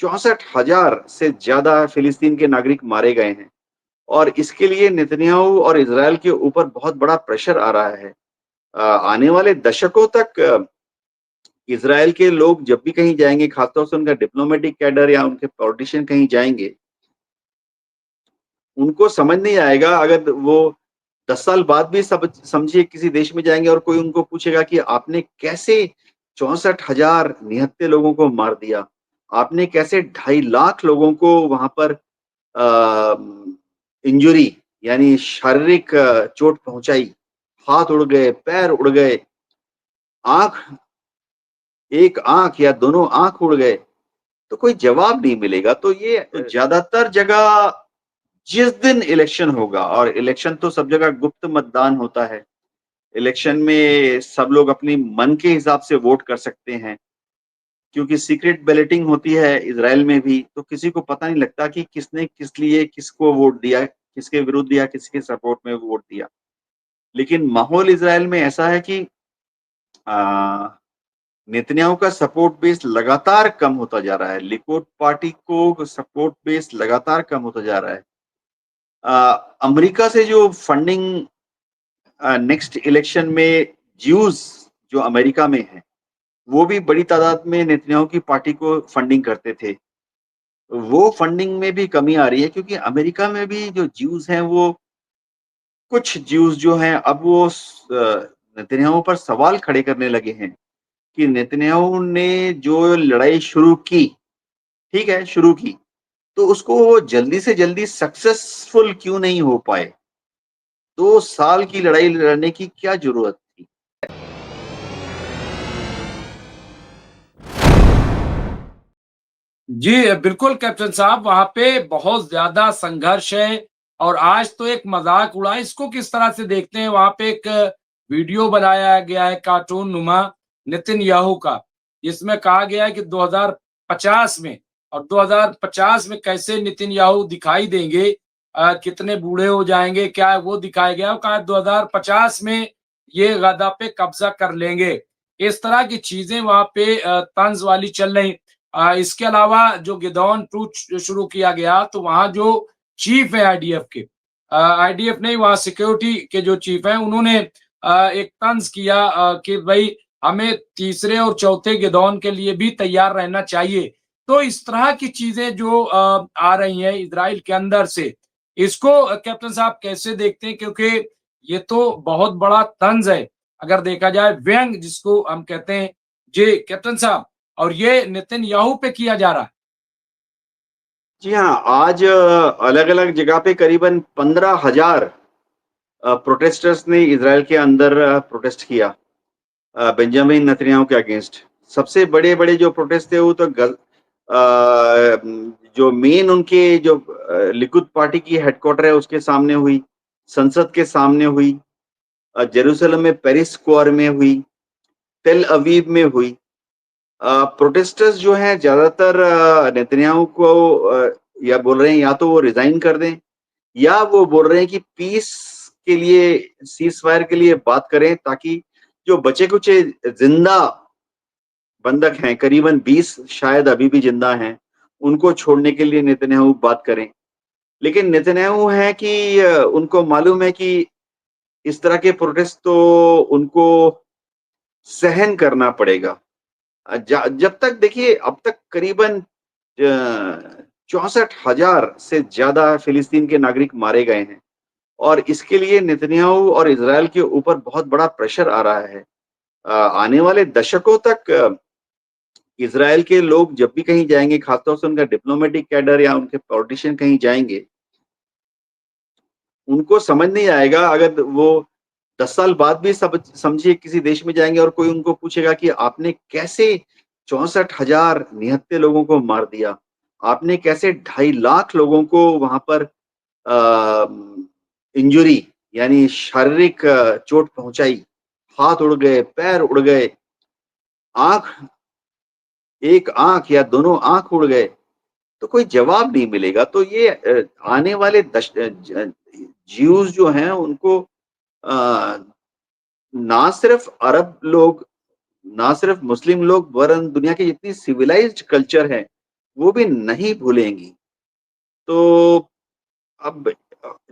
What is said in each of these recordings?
64,000 से ज्यादा फिलिस्तीन के नागरिक मारे गए हैं और इसके लिए नेतन्याहू और इज़राइल के ऊपर बहुत बड़ा प्रेशर आ रहा है। आने वाले दशकों तक इज़राइल के लोग जब भी कहीं जाएँगे, खासतौर से उनका डिप्लोमेटिक कैडर या उनके पॉलिटिशियन कहीं जाएँगे, उनको समझ नहीं आएगा अगर वो 10 साल बाद भी सब समझिए किसी देश में जाएँगे और कोई उनको पूछेगा कि आपने कैसे 64,000 निहत्थे लोगों को मार दिया? आपने कैसे 2.5 लाख लोगों को वहाँ पर इंजुरी यानी शारीरिक चोट पहुँचाई, हाथ उड़ गए, पैर उड़ गए, आँख एक आँख या दोनों आँख उड़ गए, तो कोई जवाब नहीं मिलेगा। तो ये ज़्यादातर जगह जिस दिन इलेक्शन होगा और इलेक्शन तो सब जगह गुप्त मतदान होता है। इलेक्शन में सब लोग अपनी मन के हिसाब से वोट कर सकते हैं, क्योंकि सीक्रेट बैलेटिंग होती है इज़राइल में भी, तो किसी को पता नहीं लगता कि किसने किस लिए किसको वोट दिया, किसके विरुद्ध दिया, किसके सपोर्ट में वोट दिया। लेकिन माहौल इज़राइल में ऐसा है कि अ, नेतन्याहू का सपोर्ट बेस लगातार कम होता जा रहा है। लिकुड पार्टी को सपोर्ट बेस लगातार कम होता जा रहा है। अमेरिका से जो फंडिंग नेक्स्ट इलेक्शन में ज्यूज जो अमेरिका में हैं, वो भी बड़ी तादाद में नेतन्याहू की पार्टी को फंडिंग करते थे। वो फंडिंग में भी कमी आ रही है क्योंकि अमेरिका में भी जो ज्यूज हैं वो कुछ ज्यूज जो हैं अब वो नेतन्याहू पर सवाल खड़े करने लगे हैं कि नेतन्याहू ने जो लड़ाई शुरू की, ठीक है, शुरू की, तो उसको वो जल्दी से जल्दी सक्सेसफुल क्यों नहीं हो पाए? 2 साल की लड़ाई लड़ने की क्या ज़रूरत थी? जी बिल्कुल कैप्टन साहब, वहां पे बहुत ज्यादा संघर्ष है। और आज तो एक मजाक उड़ा, इसको किस तरह से देखते हैं? वहां पे एक वीडियो बनाया गया है कार्टून नुमा नेतन्याहू का, जिसमें कहा गया है कि 2050 में, और 2050 में कैसे नेतन्याहू दिखाई देंगे, कितने बूढ़े हो जाएंगे, क्या वो दिखाया गया। और कहा 2050 में ये गदा पे कब्जा कर लेंगे। इस तरह की चीजें वहां पे तंज वाली चल रही। इसके अलावा जो गिदौन टू शुरू किया गया, तो वहां जो चीफ है आईडीएफ के, आईडीएफ नहीं, वहां सिक्योरिटी के जो चीफ हैं, उन्होंने एक तंज किया कि भाई हमें तीसरे और चौथे गिदौन के लिए भी तैयार रहना चाहिए। तो इस तरह की चीजें जो आ रही हैं इजराइल के अंदर से, इसको कैप्टन साहब कैसे देखते हैं? क्योंकि ये तो बहुत बड़ा तंज है, अगर देखा जाए व्यंग जिसको हम कहते हैं। जी कैप्टन साहब, और ये नेतन्याहू पे किया जा रहा है। जी हाँ, आज अलग-अलग जगह पे करीबन 15,000 प्रोटेस्टर्स ने इज़राइल के अंदर प्रोटेस्ट किया बेंजामिन नेतन्याहू के अगेंस्ट। सबसे बड़े-बड़े जो प्रोटेस्ट थे वो तो जो मेन उनके जो लिकुद पार्टी की हेडक्वार्टर है उसके सामने हुई, संसद के सामने हुई, जेरूसलम में पेरिस स्क्वायर में हुई, तेल अवीव में हुई। प्रोटेस्टर्स जो हैं ज़्यादातर नेतन्याहू को या बोल रहे हैं या तो वो रिज़ाइन कर दें या वो बोल रहे हैं कि पीस के लिए, सीज़फायर के लिए बात करें ताकि जो बचे-कुचे ज़िंदा बंधक हैं, करीबन 20 शायद अभी भी ज़िंदा हैं, उनको छोड़ने के लिए नेतन्याहू बात करें। लेकिन नेतन्याहू हैं कि उनको मालूम है कि इस तरह के प्रोटेस्ट तो उनको सहन करना पड़ेगा। जब तक देखिए अब तक करीबन 64,000 से ज्यादा फिलिस्तीन के नागरिक मारे गए हैं और इसके लिए नेतन्याहू और इज़राइल के ऊपर बहुत बड़ा प्रेशर आ रहा है। आने वाले दशकों तक इज़राइल के लोग जब भी कहीं जाएँगे, खासतौर से उनका डिप्लोमेटिक कैडर या उनके पॉलिटिशियन कहीं जाएँगे, उनको समझ नहीं आएगा अगर वो 10 साल बाद भी सब समझिए किसी देश में जाएँगे और कोई उनको पूछेगा कि आपने कैसे 64,000 निहत्थे लोगों को मार दिया? आपने कैसे 2.5 लाख लोगों को वहाँ पर इंजुरी यानी शारीरिक चोट पहुँचाई, हाथ उड़ गए, पैर उड़ गए, आँख एक आँख या दोनों आँख उड़ गए, तो कोई जवाब नहीं मिलेगा। तो ये आने वाले ज्यूज जो हैं उनको अ, ना सिर्फ अरब लोग, ना सिर्फ मुस्लिम लोग वरन दुनिया की जितनी सिविलाइज्ड कल्चर है, वो भी नहीं भूलेंगी। तो अब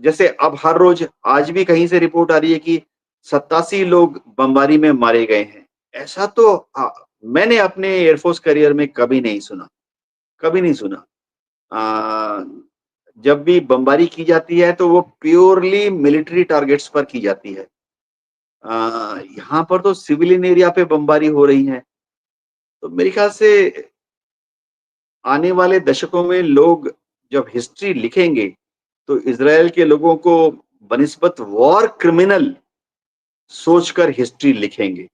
जैसे अब हर रोज आज भी कहीं से रिपोर्ट आ रही है कि 87 लोग बमबारी में मारे गए हैं। ऐसा तो मैंने अपने एयरफोर्स करियर में कभी नहीं सुना, कभी नहीं सुना। अ, जब भी बमबारी की जाती है तो वो प्योरली मिलिट्री टारगेट्स पर की जाती है। यहाँ पर तो सिविलियन एरिया पे बमबारी हो रही है। तो मेरे ख्याल से आने वाले दशकों में लोग जब हिस्ट्री लिखेंगे, तो इज़राइल के लोगों को बनिस्बत वॉर क्रिमिनल सोचकर हिस्ट्री लिखेंगे।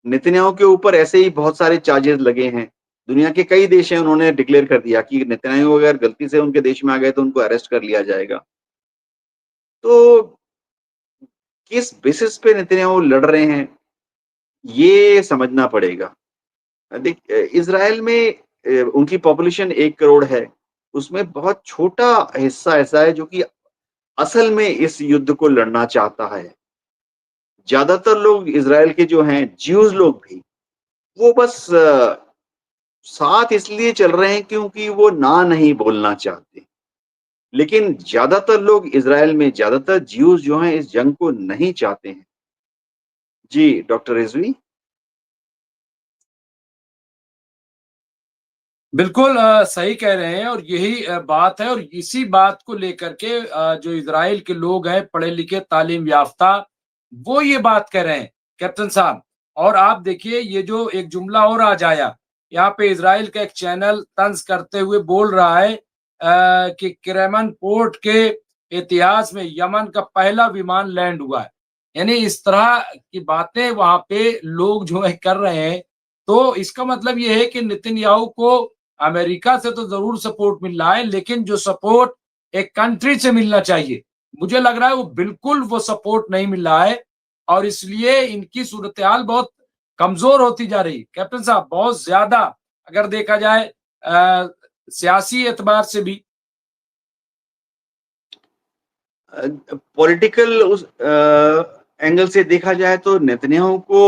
नेतन्याहू के ऊपर ऐसे ही बहुत सारे चार्जेस लगे हैं। दुनिया के कई देश हैं, उन्होंने डिक्लेयर कर दिया कि नेतन्याहू अगर गलती से उनके देश में आ गए तो उनको अरेस्ट कर लिया जाएगा। तो किस बेसिस पे नेतन्याहू लड़ रहे हैं, ये समझना पड़ेगा। देख इज़राइल में उनकी पॉपुलेशन 1 करोड़ है। उसमें बहुत छोटा हिस्सा ऐसा है जो कि असल में इस युद्ध को लड़ना चाहता है। ज़्यादातर लोग इज़राइल के जो हैं, ज्यूज़ लोग भी, वो बस साथ इसलिए चल रहे हैं क्योंकि वो ना नहीं बोलना चाहते। लेकिन ज़्यादातर लोग इज़राइल में ज़्यादातर ज्यूज़ जो हैं इस जंग को नहीं चाहते हैं। जी, डॉक्टर रिज़वी? बिल्कुल सही कह रहे हैं और यही बात है और इसी बात को लेकर के जो इज़राइल के लोग हैं पढ़े-लिखे, तालीम याफ़्ता, वो ये बात कह रहे हैं, कैप्टन साहब। और आप देखिए ये जो एक जुमला और आज आया, यहाँ पे इज़राइल का एक चैनल तंज़ करते हुए बोल रहा है कि क्रेमन पोर्ट के इतिहास में यमन का पहला विमान लैंड हुआ है। यानी इस तरह की बातें वहाँ पे लोग जो है कर रहे हैं, तो इसका मतलब ये है कि नेतन्याहू को अमेरिका से तो ज़रूर सपोर्ट मिल रहा है, लेकिन जो सपोर्ट एक कंट्री से मिलना चाहिए, मुझे लग रहा है वो बिल्कुल वो सपोर्ट नहीं मिल रहा है और इसलिए इनकी सूरत-ए-हाल बहुत कमज़ोर होती जा रही है। कैप्टन साहब बहुत ज़्यादा अगर देखा जाए सियासी एतबार से भी। पॉलिटिकल उस एंगल से देखा जाए तो नेतन्याहू को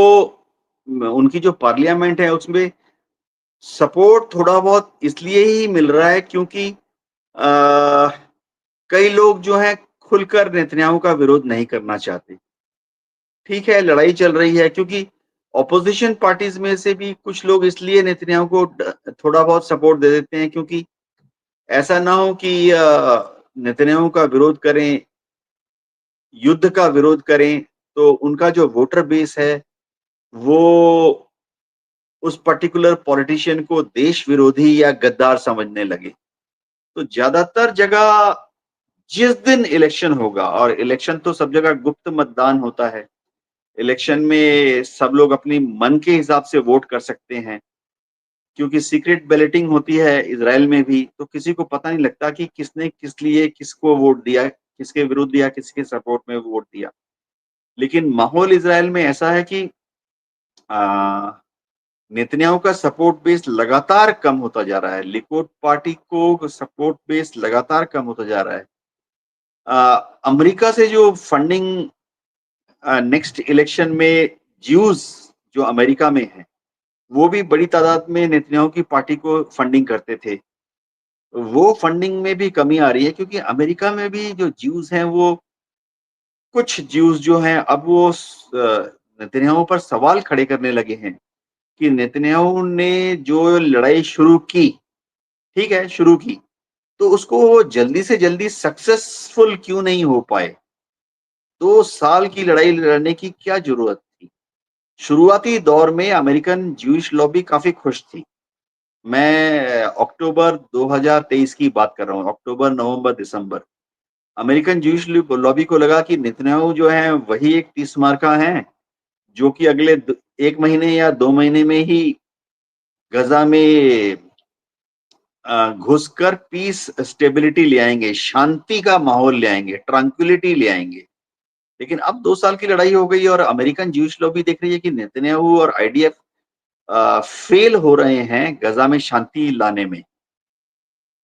उनकी जो पार्लियामेंट है उसमें सपोर्ट थोड़ा बहुत इसलिए ही मिल रहा है क्योंकि कई लोग जो हैं खुलकर नेतन्याहू का विरोध नहीं करना चाहते। ठीक है, लड़ाई चल रही है क्योंकि ऑपोजिशन पार्टीज में से भी कुछ लोग इसलिए नेतन्याहू को थोड़ा बहुत सपोर्ट दे देते हैं क्योंकि ऐसा ना हो कि नेतन्याहू का विरोध करें, युद्ध का विरोध करें, तो उनका जो वोटर बेस है वो उस पर्टिकुलर पॉलिटिशियन को देश विरोधी या गद्दार समझने लगे। तो ज्यादातर जगह जिस दिन इलेक्शन होगा, और इलेक्शन तो सब जगह गुप्त मतदान होता है, इलेक्शन में सब लोग अपनी मन के हिसाब से वोट कर सकते हैं क्योंकि सीक्रेट बैलेटिंग होती है इजराइल में भी, तो किसी को पता नहीं लगता कि किसने किस लिए किसको वोट दिया, किसके विरुद्ध दिया, किसके सपोर्ट में वोट दिया। लेकिन माहौल इजराइल में ऐसा है कि नेतन्याहू का सपोर्ट बेस लगातार कम होता जा रहा है। लिकुड पार्टी को सपोर्ट बेस लगातार कम होता जा रहा है। अमेरिका से जो फंडिंग नेक्स्ट इलेक्शन में ज्यूज जो अमेरिका में है, वो भी बड़ी तादाद में नेतन्याहू की पार्टी को फंडिंग करते थे। वो फंडिंग में भी कमी आ रही है क्योंकि अमेरिका में भी जो ज्यूज हैं वो कुछ ज्यूज जो हैं अब वो नेतन्याहू पर सवाल खड़े करने लगे हैं कि नेतन्याहू ने जो लड़ाई शुरू की, ठीक है, शुरू की, तो उसको वो जल्दी से जल्दी सक्सेसफुल क्यों नहीं हो पाए? 2 साल की लड़ाई लड़ने की क्या ज़रूरत थी? शुरुआती दौर में अमेरिकन ज्यूइश लॉबी काफ़ी खुश थी। मैं अक्टूबर 2023 की बात कर रहा हूँ, अक्टूबर, नवंबर, दिसंबर। अमेरिकन ज्यूइश लॉबी को लगा कि नेतन्याहू जो हैं वही एक तीसमारका हैं, जो कि अगले 1 महीने या 2 महीने में ही गज़ा में घुसकर पीस स्टेबिलिटी ले आएँगे, शांति का माहौल ले आएँगे, ट्रैंक्विलिटी ले आएँगे। लेकिन अब 2 साल की लड़ाई हो गई और अमेरिकन ज्यूइश लॉबी देख रही है कि नेतन्याहू और आईडीएफ फेल हो रहे हैं गज़ा में शांति लाने में।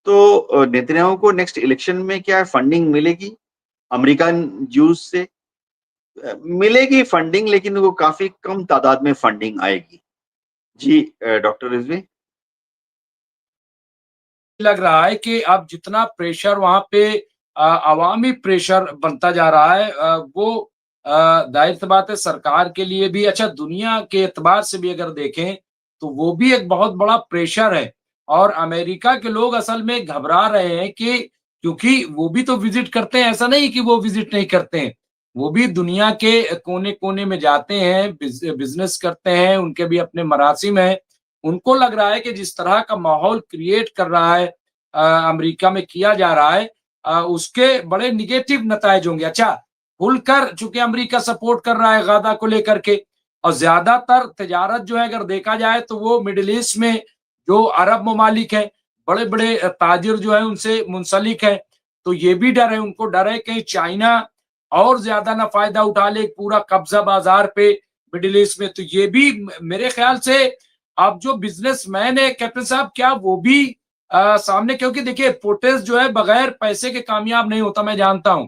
तो नेतन्याहू को नेक्स्ट इलेक्शन में क्या फंडिंग मिलेगी अमेरिकन ज्यूज से? मिलेगी फंडिंग, लेकिन वो काफ़ी कम तादाद में फंडिंग आएगी। जी डॉक्टर रिज़वी? लग रहा है कि अब जितना प्रेशर वहां पे अवामी प्रेशर बनता जा रहा है, वो जाहिर सी बात है सरकार के लिए भी, अच्छा दुनिया के एतबार से भी अगर देखें तो वो भी एक बहुत बड़ा प्रेशर है। और अमेरिका के लोग असल में घबरा रहे हैं कि क्योंकि वो भी तो विजिट करते हैं, ऐसा नहीं कि वो विजिट नहीं करते हैं, वो भी दुनिया के कोने कोने में जाते हैं, बिजनेस करते हैं, उनके भी अपने मरासिम हैं। उनको लग रहा है कि जिस तरह का माहौल क्रिएट कर रहा है अमेरिका में किया जा रहा है, उसके बड़े निगेटिव नतायज होंगे। अच्छा, खुलकर चूंकि अमेरिका सपोर्ट कर रहा है गाजा को लेकर के, और ज्यादातर तजारत जो है अगर देखा जाए तो वो मिडिल ईस्ट में जो अरब ममालिक है, बड़े बड़े ताजिर जो है उनसे मुंसलिक है। तो ये भी डर है, उनको डर है कहीं चाइना और ज्यादा ना फायदा उठा ले, पूरा कब्जा बाजार पे मिडिल ईस्ट में। तो ये भी मेरे ख्याल से अब जो बिजनेसमैन है कैप्टन साहब, क्या वो भी सामने, क्योंकि देखिए प्रोटेस्ट जो है बगैर पैसे के कामयाब नहीं होता, मैं जानता हूं।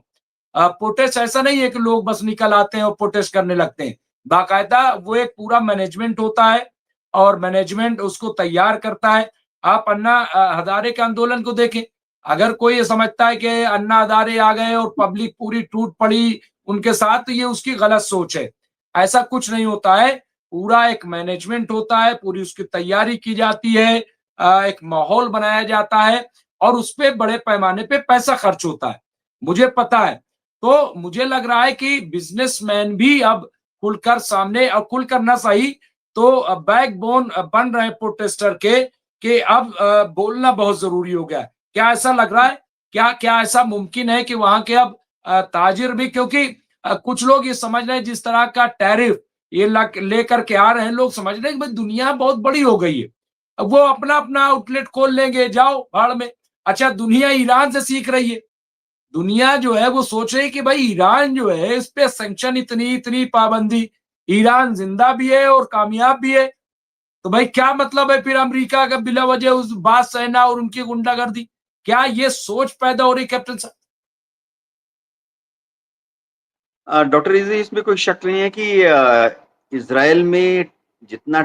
प्रोटेस्ट ऐसा नहीं है कि लोग बस निकल आते हैं और प्रोटेस्ट करने लगते हैं, बाकायदा वो एक पूरा मैनेजमेंट होता है और मैनेजमेंट उसको तैयार करता है। आप अन्ना हजारे के आंदोलन को देखें, अगर कोई ये समझता है कि अन्ना हजारे आ गए और पब्लिक पूरी टूट पड़ी उनके साथ, तो ये उसकी गलत सोच है। ऐसा कुछ नहीं होता है, पूरा एक मैनेजमेंट होता है, पूरी उसकी तैयारी की जाती है, एक माहौल बनाया जाता है और उस पे बड़े पैमाने पे पैसा खर्च होता है, मुझे पता है। तो मुझे लग रहा है कि बिजनेसमैन भी अब खुलकर सामने, और खुलकर ना सही तो बैकबोन बन रहे प्रोटेस्टर के, कि अब बोलना बहुत जरूरी हो गया है। क्या ऐसा लग रहा है? क्या क्या ऐसा मुमकिन है कि वहां के अब ताजिर भी, क्योंकि कुछ लोग ये समझ रहे हैं जिस तरह का टैरिफ ये लेकर के आ रहे हैं, लोग समझ रहे हैं कि भाई दुनिया बहुत बड़ी हो गई है, अब वो अपना अपना आउटलेट खोल लेंगे, जाओ भाड़ में। अच्छा, दुनिया ईरान से सीख रही है, दुनिया जो है वो सोच रही है कि भाई ईरान जो है इस पे सैंक्शन, इतनी इतनी पाबंदी, ईरान जिंदा भी है और कामयाब भी है। तो भाई क्या मतलब है फिर अमेरिका का बिला वजह उस बात सहना और उनकी गुंडागर्दी? क्या ये सोच पैदा हो रही कैप्टन साहब? डॉक्टर इजी, इसमें कोई शक नहीं है कि इज़राइल में जितना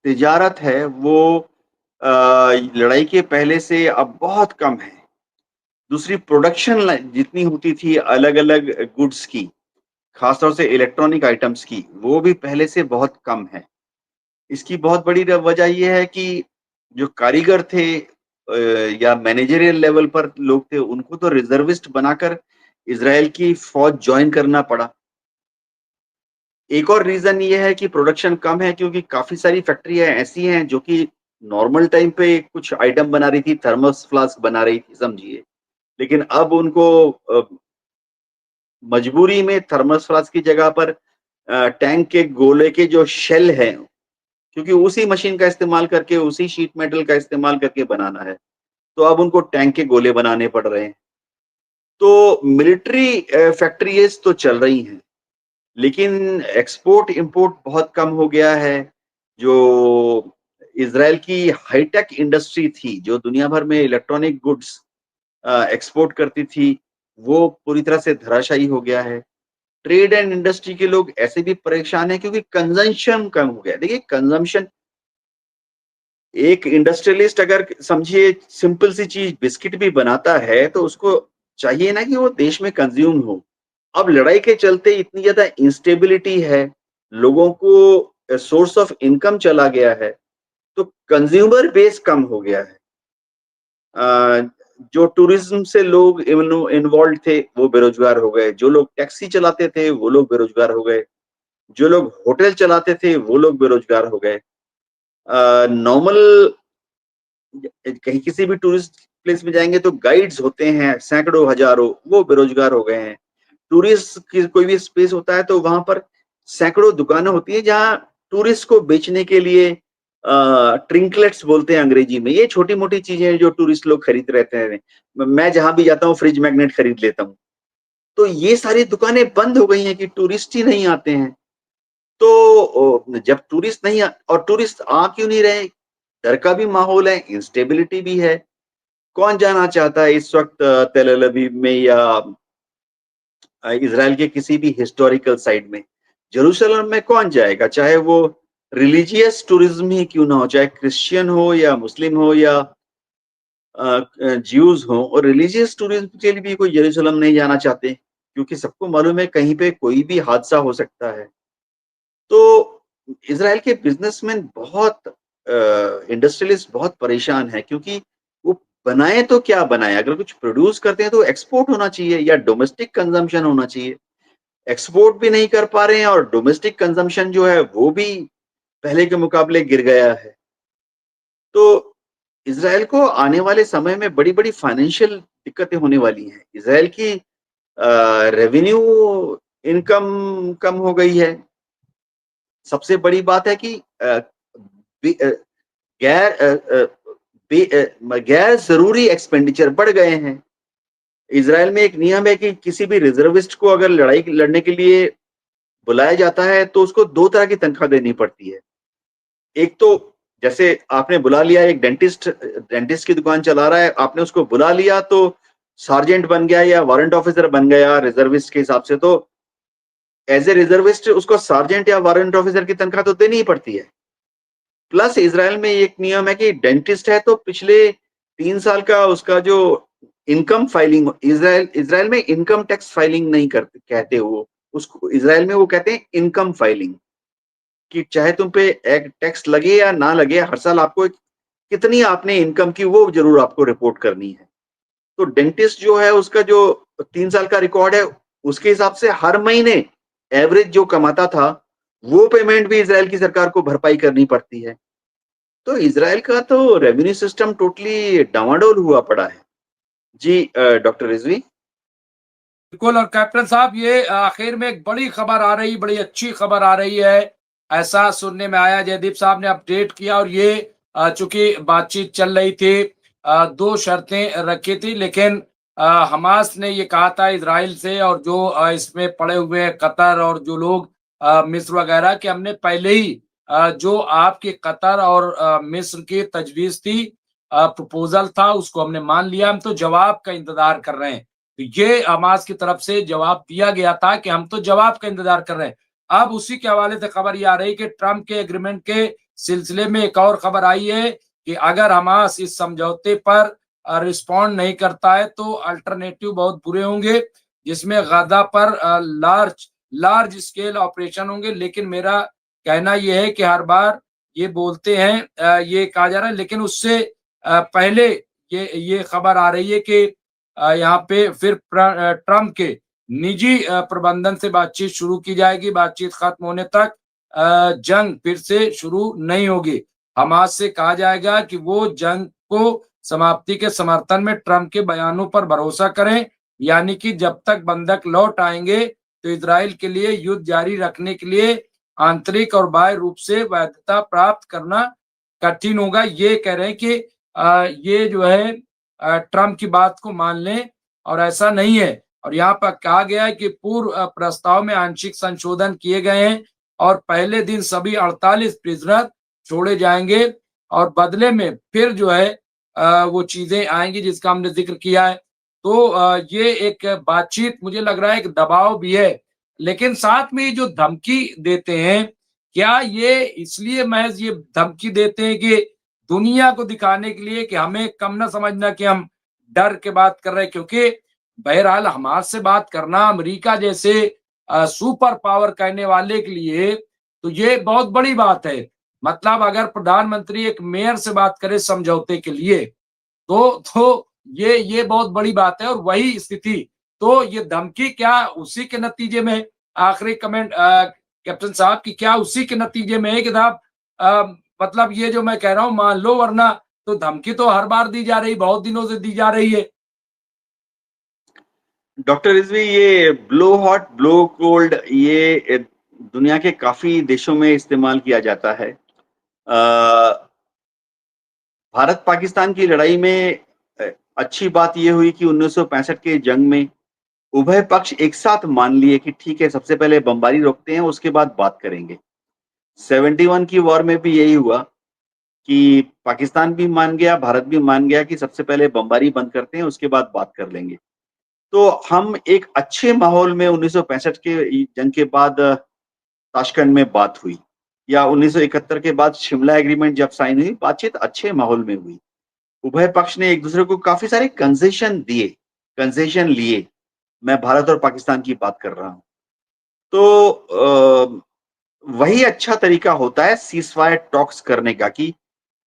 तिजारत है वो लड़ाई के पहले से अब बहुत कम है। दूसरी प्रोडक्शन जितनी होती थी अलग-अलग गुड्स की, खासतौर से इलेक्ट्रॉनिक आइटम्स की, वो भी पहले से बहुत कम है। इसकी बहुत बड़ी वजह ये है कि जो कारीगर थे या मैनेजरियल लेवल पर लोग थे, उनको तो रिजर्विस्ट बनाकर इज़राइल की फौज जॉइन करना पड़ा। एक और रीज़न ये है कि प्रोडक्शन कम है क्योंकि काफ़ी सारी फैक्ट्रियाँ ऐसी हैं जो कि नॉर्मल टाइम पे कुछ आइटम बना रही थी, थर्मस फ्लास्क बना रही थी समझिए। लेकिन अब उनको मजबूरी में थर्मस फ्लास्क की जगह पर टैंक के गोले के जो शेल हैं, क्योंकि उसी मशीन का इस्तेमाल करके, उसी शीट मेटल का इस्तेमाल करके बनाना है, तो अब उनको टैंक के गोले बनाने पड़ रहे हैं। तो मिलिट्री फैक्ट्रीज़ तो चल रही हैं। लेकिन एक्सपोर्ट इंपोर्ट बहुत कम हो गया है। जो इज़राइल की हाईटेक इंडस्ट्री थी, जो दुनिया भर में इलेक्ट्रॉनिक गुड्स एक्सपोर्ट करती थी, वो पूरी तरह से धराशायी हो गया है। ट्रेड एंड इंडस्ट्री के लोग ऐसे भी परेशान हैं क्योंकि कंजम्पशन कम हो गया है। देखिए कंजम्पशन, एक इंडस्ट्रियलिस्ट अगर समझिए सिंपल सी चीज़ बिस्किट भी बनाता है, तो उसको चाहिए ना कि वो देश में कंज़्यूम हो। अब लड़ाई के चलते इतनी ज़्यादा इंस्टेबिलिटी है, लोगों को सोर्स ऑफ इनकम चला गया है, तो कंज्यूमर बेस कम हो गया है। जो टूरिज्म से लोग इन्वॉल्व थे, वो बेरोजगार हो गए। जो लोग टैक्सी चलाते थे, वो लोग बेरोजगार हो गए। जो लोग होटल चलाते थे, वो लोग बेरोजगार हो गए। नॉर्मल कहीं किसी भी टूरिस्ट प्लेस में जाएँगे तो गाइड्स होते हैं सैकड़ों, हज़ारों, वो बेरोजगार हो गए हैं। टूरिस्ट की कोई भी स्पेस होता है तो वहाँ पर सैकड़ों दुकानें होती हैं जहाँ टूरिस्ट को बेचने के लिए ट्रिंकलेट्स बोलते हैं अंग्रेजी में। ये छोटी-मोटी चीज़ें हैं जो टूरिस्ट लोग खरीद रहते हैं। मैं जहाँ भी जाता हूँ फ्रिज मैग्नेट खरीद लेता हूँ। तो ये सारी दुकानें बंद हो गई हैं कि टूरिस्ट ही नहीं आते हैं। तो जब टूरिस्ट नहीं और टूरिस्ट आ क्यों नहीं रहे? डर का भी माहौल है, इंस्टेबिलिटी भी है। कौन जाना चाहता है इस वक़्त तेल अवीव में या इज़राइल के किसी भी हिस्टोरिकल साइट में? जेरूशलम में कौन जाएगा? चाहे वो रिलिजियस टूरिज़्म ही क्यों ना हो, चाहे क्रिश्चियन हो या मुस्लिम हो या ज्यूज हों और रिलीजियस टूरिज्म के लिए भी कोई यरूशलेम नहीं जाना चाहते, क्योंकि सबको मालूम है कहीं पे कोई भी हादसा हो सकता है। तो इज़राइल के बिज़नेसमैन बहुत इंडस्ट्रियलिस्ट बहुत परेशान हैं, क्योंकि वो बनाएँ तो क्या बनाएँ? अगर कुछ प्रोड्यूस करते हैं तो एक्सपोर्ट होना चाहिए या डोमेस्टिक कंज़म्पशन होना चाहिए। एक्सपोर्ट भी नहीं कर पा रहे हैं और डोमेस्टिक कंज़म्पशन जो है वो भी पहले के मुकाबले गिर गया है। तो इज़राइल को आने वाले समय में बड़ी-बड़ी फाइनेंशियल दिक्कतें होने वाली हैं। इज़राइल की रेवेन्यू इनकम कम हो गई है। सबसे बड़ी बात है कि बी अ, गैर अ अ, गैर ज़रूरी एक्सपेंडिचर बढ़ गए हैं। इज़राइल में एक नियम है कि किसी भी रिज़र्विस्ट को अगर लड़ाई लड़ने के लिए बुलाया जाता है, तो उसको 2 तरह की तनख्वाह देनी पड़ती है। एक तो जैसे आपने बुला लिया एक डेंटिस्ट की दुकान चला रहा है, आपने उसको बुला लिया तो सार्जेंट बन गया या वारंट ऑफिसर बन गया रिज़र्विस्ट के हिसाब से, तो एज़ ए रिज़र्विस्ट उसको सार्जेंट या वारंट ऑफिसर की तनख्वाह तो देनी ही पड़ती है। प्लस इज़राइल में एक नियम है कि डेंटिस्ट है तो पिछले 3 साल का उसका जो इनकम फाइलिंग, इज़राइल इज़राइल में इनकम टैक्स फाइलिंग नहीं करते कहते वो, उसको इज़राइल में वो कहते हैं इनकम फाइलिंग, कि चाहे तुम पे एक टैक्स लगे या ना लगे, हर साल आपको कितनी आपने इनकम की वो ज़रूर आपको रिपोर्ट करनी है। तो डेंटिस्ट जो है उसका जो 3 साल का रिकॉर्ड है, उसके हिसाब से हर महीने एवरेज जो कमाता था, वो पेमेंट भी इज़राइल की सरकार को भरपाई करनी पड़ती है। तो इज़राइल का तो रेवेन्यू सिस्टम टोटली डामाडोल हुआ पड़ा है। जी डॉक्टर रिज़वी। बिल्कुल। और कैप्टन साहब, ये आखिर में एक बड़ी खबर आ रही, बड़ी अच्छी खबर आ रही है, ऐसा सुनने में आया। जयदीप साहब ने अपडेट किया और ये चूंकि बातचीत चल रही थी, 2 शर्तें रखी थी, लेकिन हमास ने ये कहा था इजराइल से और जो इसमें पड़े हुए हैं कतर और जो लोग मिस्र वगैरह, कि हमने पहले ही जो आपकी कतर और मिस्र की तजवीज़ थी, प्रपोज़ल था, उसको हमने मान लिया, हम तो जवाब का इंतज़ार कर रहे हैं। तो ये हमास की तरफ से जवाब दिया गया था कि हम तो जवाब का इंतजार कर रहे हैं। अब उसी के हवाले से खबर ये आ रही कि ट्रंप के एग्रीमेंट के सिलसिले में एक और खबर आई है कि अगर हमास इस समझौते पर रिस्पॉन्ड नहीं करता है तो अल्टरनेटिव बहुत बुरे होंगे, जिसमें गजा पर लार्ज लार्ज स्केल ऑपरेशन होंगे। लेकिन मेरा कहना यह है कि हर बार ये बोलते हैं, ये कहा जा रहा है, लेकिन उससे पहले ये खबर आ रही है कि यहाँ पे फिर ट्रंप के निजी प्रबंधन से बातचीत शुरू की जाएगी। बातचीत खत्म होने तक जंग फिर से शुरू नहीं होगी। हमास से कहा जाएगा कि वो जंग को समाप्ति के समर्थन में ट्रंप के बयानों पर भरोसा करें, यानी कि जब तक बंधक लौट आएंगे तो इजराइल के लिए युद्ध जारी रखने के लिए आंतरिक और बाह्य रूप से वैधता प्राप्त करना कठिन होगा। ये कह रहे हैं कि ये जो है ट्रंप की बात को मान लें, और ऐसा नहीं है। और यहाँ पर कहा गया है कि पूर्व प्रस्ताव में आंशिक संशोधन किए गए हैं और पहले दिन सभी 48 प्रिजनर छोड़े जाएंगे और बदले में फिर जो है वो चीजें आएंगी जिसका हमने जिक्र किया है। तो ये एक बातचीत, मुझे लग रहा है एक दबाव भी है, लेकिन साथ में ये जो धमकी देते हैं, क्या ये इसलिए महज ये धमकी देते हैं कि दुनिया को दिखाने के लिए कि हमें कम ना समझना कि हम डर के बात कर रहे हैं? क्योंकि बहरहाल हमास से बात करना अमेरिका जैसे सुपर पावर कहने वाले के लिए तो ये बहुत बड़ी बात है। मतलब अगर प्रधानमंत्री एक मेयर से बात करे समझौते के लिए, तो ये बहुत बड़ी बात है और वही स्थिति। तो ये धमकी क्या उसी के नतीजे में, आखिरी कमेंट कैप्टन साहब, की क्या उसी के नतीजे में है कि साहब मतलब ये जो मैं कह रहा हूँ मान लो, वरना तो धमकी तो हर बार दी जा रही, बहुत दिनों से दी जा रही है। डॉक्टर रिज़वी, ये ब्लो हॉट, ब्लो कोल्ड ये दुनिया के काफ़ी देशों में इस्तेमाल किया जाता है। भारत पाकिस्तान की लड़ाई में अच्छी बात ये हुई कि 1965 के जंग में उभय पक्ष एक साथ मान लिए कि ठीक है, सबसे पहले बमबारी रोकते हैं, उसके बाद बात करेंगे। 71 की वॉर में भी यही हुआ कि पाकिस्तान भी मान गया, भारत भी मान गया कि सबसे पहले बमबारी बंद करते हैं, उसके बाद बात कर लेंगे। तो हम एक अच्छे माहौल में 1965 के जंग के बाद ताशकंद में बात हुई, या 1971 के बाद शिमला एग्रीमेंट जब साइन हुई, बातचीत अच्छे माहौल में हुई। उभय पक्ष ने एक दूसरे को काफी सारे कंसेशन लिए। मैं भारत और पाकिस्तान की बात कर रहा हूं। तो वही अच्छा तरीका होता है सीज फायर टॉक्स करने का कि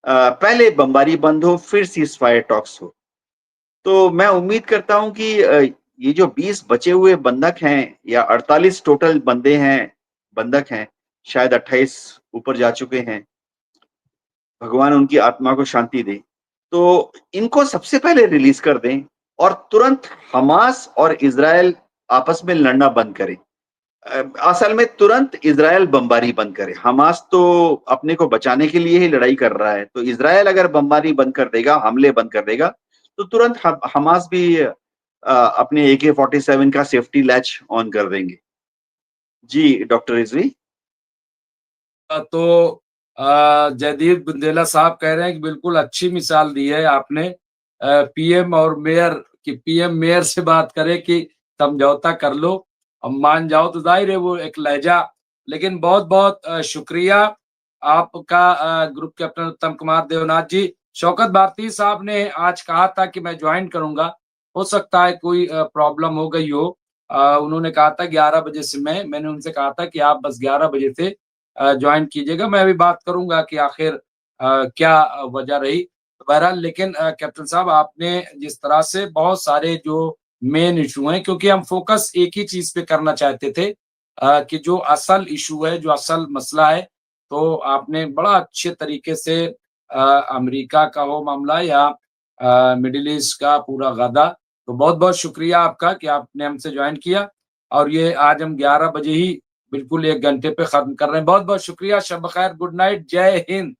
पहले बमबारी बंद हो, फिर सीज फायर टॉक्स हो। तो मैं उम्मीद करता हूं कि ये जो 20 बचे हुए बंधक हैं या 48 टोटल बंधक हैं, शायद 28 ऊपर जा चुके हैं। भगवान उनकी आत्मा को शांति दे। तो इनको सबसे पहले रिलीज कर दें और तुरंत हमास और इज़राइल आपस में लड़ना बंद करें। असल में तुरंत इज़राइल बमबारी बंद करे। हमास तो अपने को बचाने के लिए ही लड़ाई कर रहा है। तो इज़राइल अगर बमबारी बंद कर देगा, हमले बंद कर देगा, तो तुरंत हमास भी अपने AK-47 का सेफ्टी लैच ऑन कर देंगे। जी, डॉक्टर रिजवी। तो जयदीप बुंदेला साहब कह रहे हैं कि बिल्कुल अच्छी मिसाल दी है आपने पीएम और मेयर कि पीएम मेयर से बात करे कि समझौता कर लो, अब मान जाओ तो जाहिर है वो एक लहजा। लेकिन बहुत-बहुत शुक्रिया आपका ग्रुप कैप्टन उत्तम कुमार देवनाथ जी। शौकत भारती साहब ने आज कहा था कि मैं ज्वाइन करूँगा, हो सकता है कोई प्रॉब्लम हो गई हो। उन्होंने कहा था 11 बजे से मैंने उनसे कहा था कि आप बस 11 बजे से ज्वाइन कीजिएगा। मैं अभी बात करूँगा कि आखिर क्या वजह रही। बहरहाल लेकिन कैप्टन साहब आपने जिस तरह से बहुत सारे जो मेन इश्यू हैं क्योंकि हम फ़ोकस एक ही चीज़ पे करना चाहते थे कि जो असल इश्यू है, जो असल मसला है, तो आपने बड़ा अच्छे तरीके से अमेरिका का हो मामला या मिडल ईस्ट का पूरा गदा, तो बहुत-बहुत शुक्रिया आपका कि आपने हमसे जॉइन किया और ये आज हम 11 बजे ही बिल्कुल 1 घंटे पे खत्म कर रहे हैं। बहुत-बहुत शुक्रिया, शब ब खैर, गुड नाइट, जय हिंद।